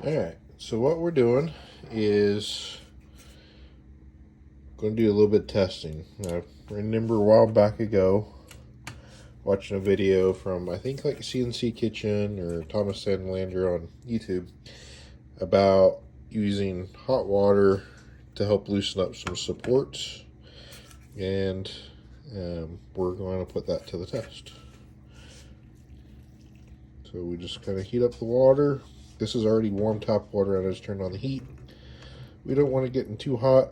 Alright, so what we're doing is going to do a little bit of testing. I remember a while back ago watching a video from, I think, like CNC Kitchen or Thomas Sandlander on YouTube about using hot water to help loosen up some supports, and we're going to put that to the test. So we just kind of heat up the water. This is already warm tap water, and I just turned on the heat. We don't want to get too hot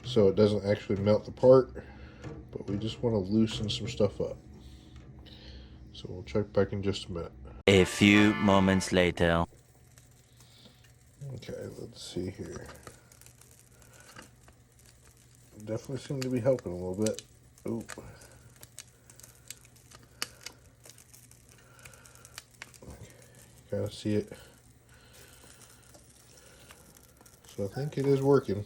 so it doesn't actually melt the part, but we just want to loosen some stuff up. So we'll check back in just a minute. A few moments later. Okay, let's see here. Definitely seem to be helping a little bit. Ooh. Kind of see it. So I think it is working.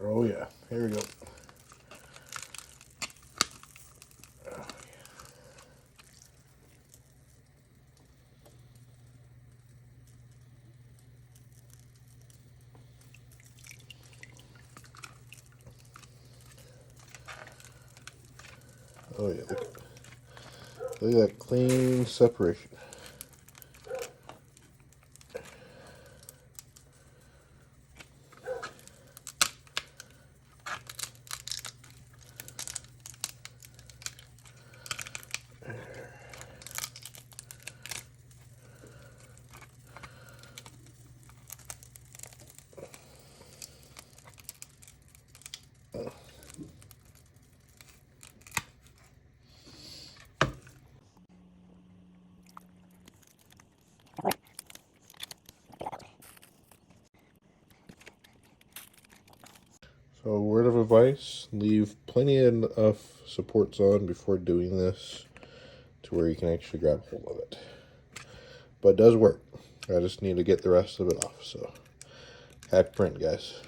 Oh yeah, here we go. Oh yeah, look at that clean separation. So word of advice, leave plenty enough supports on before doing this to where you can actually grab hold of it. But it does work. I just need to get the rest of it off. So happy print, guys.